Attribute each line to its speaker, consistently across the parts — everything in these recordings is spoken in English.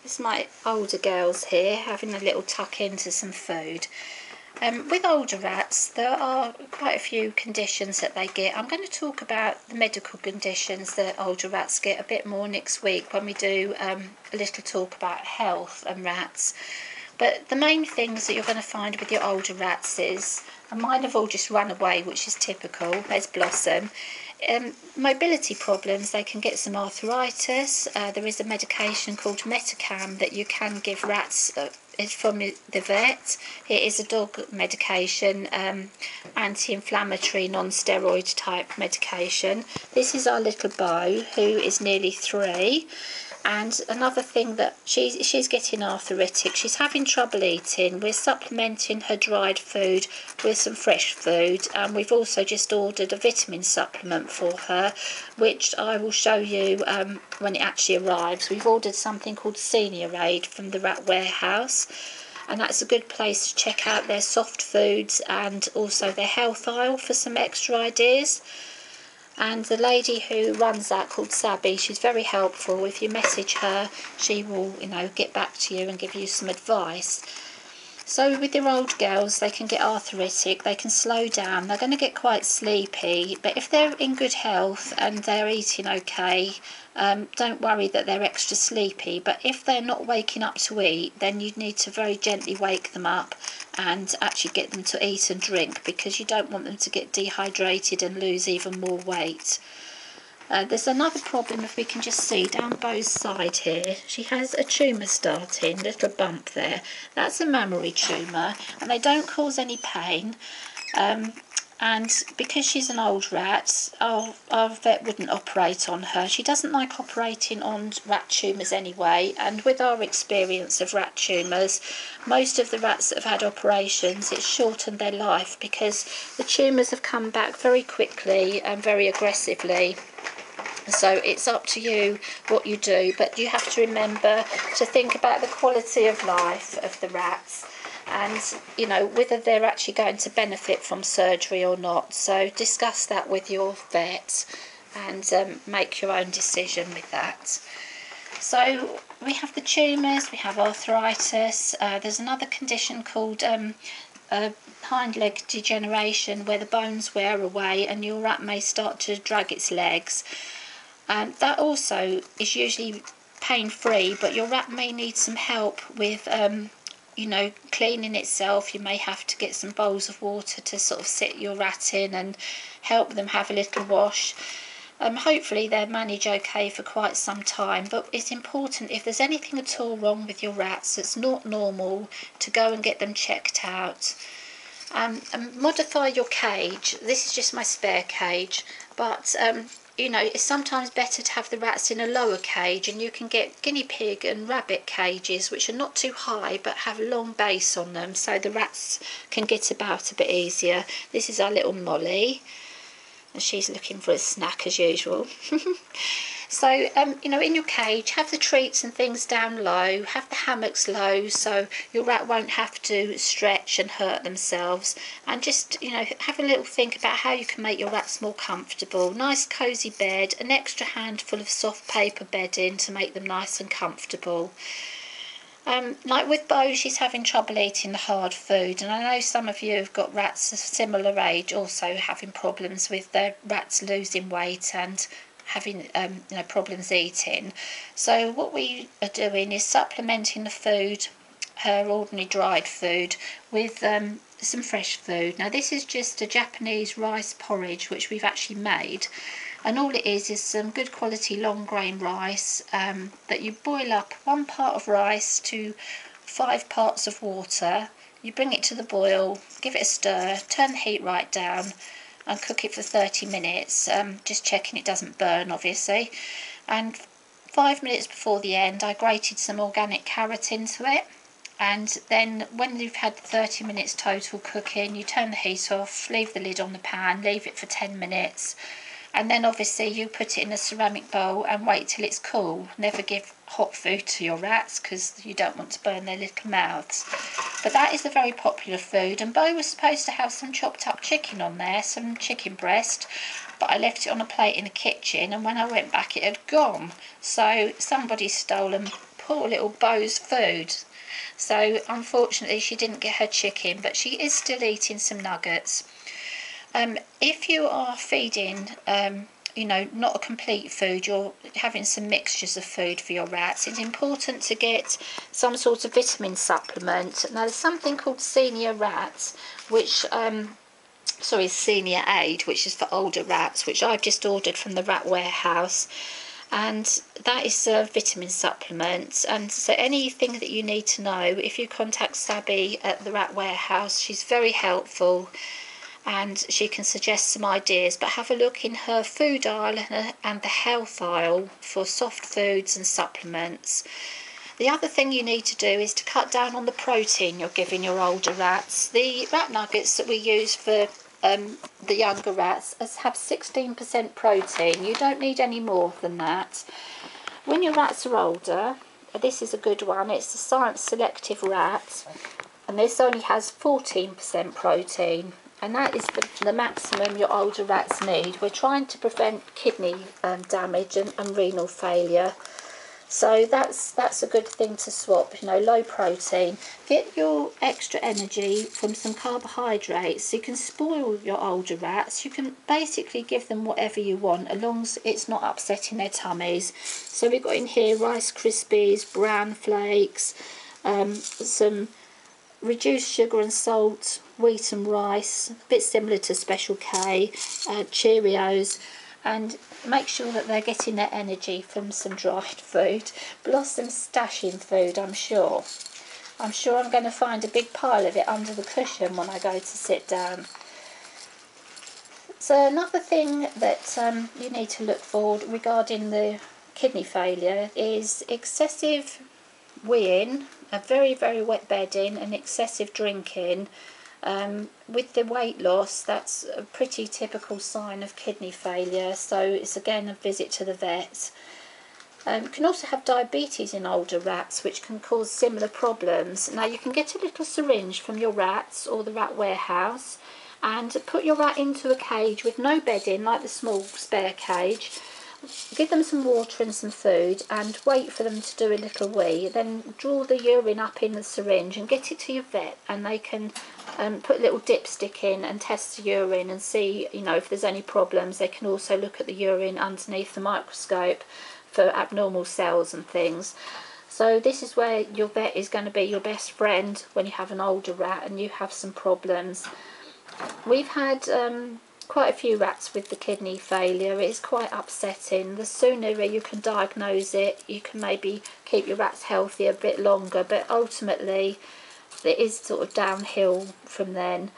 Speaker 1: It's my older girls here having a little tuck into some food. With older rats, there are quite a few conditions that they get. I'm going to talk about the medical conditions that older rats get a bit more next week when we do a little talk about health and rats. But the main things that you're going to find with your older rats is, and mine have all just run away, which is typical. There's Blossom. Mobility problems, they can get some arthritis. There is a medication called Metacam that you can give rats. It's from the vet. It is a dog medication, anti-inflammatory, non-steroid type medication. This is our little Bo, who is nearly 3. And another thing that she's getting arthritic. She's having trouble eating. We're supplementing her dried food with some fresh food. And we've also just ordered a vitamin supplement for her, which I will show you when it actually arrives. We've ordered something called Senior Aid from the Rat Warehouse. And that's a good place to check out their soft foods and also their health aisle for some extra ideas. And the lady who runs that, called Sabby, she's very helpful. If you message her, she will, get back to you and give you some advice. So with your old girls, they can get arthritic, they can slow down, they're going to get quite sleepy. But if they're in good health and they're eating okay, don't worry that they're extra sleepy. But if they're not waking up to eat, then you need to very gently wake them up and actually get them to eat and drink, because you don't want them to get dehydrated and lose even more weight. There's another problem, if we can just see down Bo's side here. She has a tumour starting, little bump there. That's a mammary tumour, and they don't cause any pain. And because she's an old rat, our vet wouldn't operate on her. She doesn't like operating on rat tumours anyway, and with our experience of rat tumours, most of the rats that have had operations, it's shortened their life because the tumours have come back very quickly and very aggressively. So it's up to you what you do, but you have to remember to think about the quality of life of the rats and, whether they're actually going to benefit from surgery or not. So discuss that with your vet and make your own decision with that. So we have the tumours, we have arthritis, there's another condition called hind leg degeneration, where the bones wear away and your rat may start to drag its legs. That also is usually pain-free, but your rat may need some help with, cleaning itself. You may have to get some bowls of water to sort of sit your rat in and help them have a little wash. Hopefully they'll manage okay for quite some time, but it's important, if there's anything at all wrong with your rats that's not normal, to go and get them checked out. And modify your cage. This is just my spare cage, but it's sometimes better to have the rats in a lower cage, and you can get guinea pig and rabbit cages which are not too high but have a long base on them, so the rats can get about a bit easier. This is our little Molly, and she's looking for a snack as usual. So, in your cage, have the treats and things down low, have the hammocks low so your rat won't have to stretch and hurt themselves, and just, have a little think about how you can make your rats more comfortable. Nice cosy bed, an extra handful of soft paper bedding to make them nice and comfortable. Like with Bo, she's having trouble eating the hard food, and I know some of you have got rats of similar age also having problems with their rats losing weight and having problems eating. So what we are doing is supplementing the food, her ordinary dried food, with some fresh food. Now this is just a Japanese rice porridge which we've actually made, and all it is some good quality long grain rice that you boil up 1 part of rice to 5 parts of water. You bring it to the boil, give it a stir, turn the heat right down and cook it for 30 minutes, just checking it doesn't burn obviously. And 5 minutes before the end I grated some organic carrot into it, and then when you've had 30 minutes total cooking, you turn the heat off, leave the lid on the pan, leave it for 10 minutes, and then obviously you put it in a ceramic bowl and wait till it's cool. Never give hot food to your rats because you don't want to burn their little mouths. But that is a very popular food, and Bo was supposed to have some chopped up chicken on there, some chicken breast, but I left it on a plate in the kitchen, and when I went back it had gone. So somebody stole and poor little Bo's food. So unfortunately she didn't get her chicken, but she is still eating some nuggets. If you are feeding, you know, not a complete food, you're having some mixtures of food for your rats, it's important to get some sort of vitamin supplement. Now there's something called Senior Rats, which, Senior Aid, which is for older rats, which I've just ordered from the Rat Warehouse. And that is a vitamin supplement, and so anything that you need to know, if you contact Sabby at the Rat Warehouse, she's very helpful and she can suggest some ideas. But have a look in her food aisle and the health aisle for soft foods and supplements. The other thing you need to do is to cut down on the protein you're giving your older rats. The rat nuggets that we use for the younger rats have 16% protein. You don't need any more than that. When your rats are older, this is a good one, it's the Science Selective Rat, and this only has 14% protein, and that is the maximum your older rats need. We're trying to prevent kidney damage and renal failure. So that's a good thing to swap, you know, low protein. Get your extra energy from some carbohydrates. You can spoil your older rats. You can basically give them whatever you want, as long as it's not upsetting their tummies. So we've got in here Rice Krispies, bran flakes, some reduced sugar and salt, wheat and rice, a bit similar to Special K, Cheerios, and make sure that they're getting their energy from some dried food. Blossom stashing food, I'm sure. I'm going to find a big pile of it under the cushion when I go to sit down. So another thing that you need to look for regarding the kidney failure is excessive weeing, a very, very wet bedding and excessive drinking. With the weight loss, that's a pretty typical sign of kidney failure, so it's again a visit to the vet. You can also have diabetes in older rats, which can cause similar problems. Now you can get a little syringe from your rats or the Rat Warehouse and put your rat into a cage with no bedding, like the small spare cage. Give them some water and some food and wait for them to do a little wee. Then draw the urine up in the syringe and get it to your vet, and they can put a little dipstick in and test the urine and see, you know, if there's any problems. They can also look at the urine underneath the microscope for abnormal cells and things. So this is where your vet is going to be your best friend when you have an older rat and you have some problems. We've had quite a few rats with the kidney failure. It's quite upsetting. The sooner you can diagnose it, you can maybe keep your rats healthy a bit longer, but ultimately it is sort of downhill from then.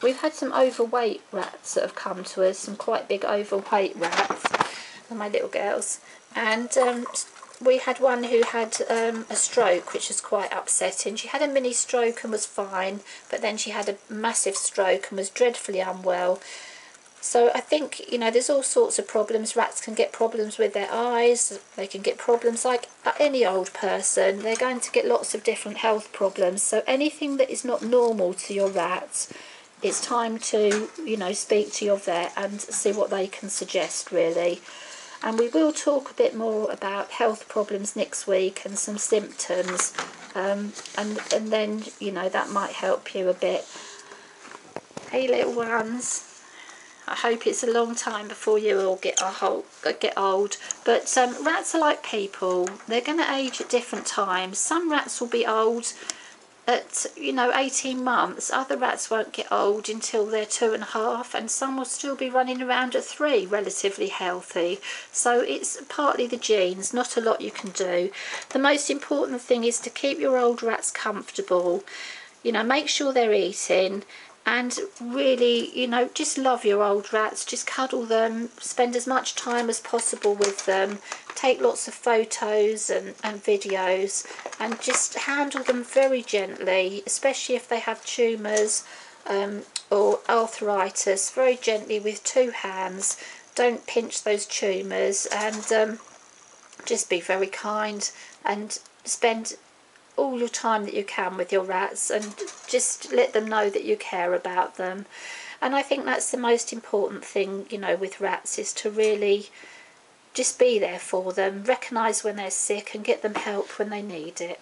Speaker 1: We've had some overweight rats that have come to us, some quite big overweight rats, my little girls, and we had one who had a stroke, which was quite upsetting. She had a mini stroke and was fine, but then she had a massive stroke and was dreadfully unwell. So I think, you know, there's all sorts of problems. Rats can get problems with their eyes, they can get problems like any old person. They're going to get lots of different health problems. So anything that is not normal to your rats, it's time to, you know, speak to your vet and see what they can suggest, really. And we will talk a bit more about health problems next week and some symptoms, and then, you know, that might help you a bit. Hey little ones, I hope it's a long time before you all get old. But rats are like people. They're going to age at different times. Some rats will be old at, you know, 18 months. Other rats won't get old until they're 2.5, and some will still be running around at 3, relatively healthy. So it's partly the genes, not a lot you can do. The most important thing is to keep your old rats comfortable. You know, make sure they're eating, and really, you know, just love your old rats. Just cuddle them, spend as much time as possible with them, take lots of photos and videos, and just handle them very gently, especially if they have tumours or arthritis. Very gently with 2 hands. Don't pinch those tumours, and just be very kind and spend all your time that you can with your rats, and just let them know that you care about them. And I think that's the most important thing, you know, with rats, is to really just be there for them, recognise when they're sick and get them help when they need it.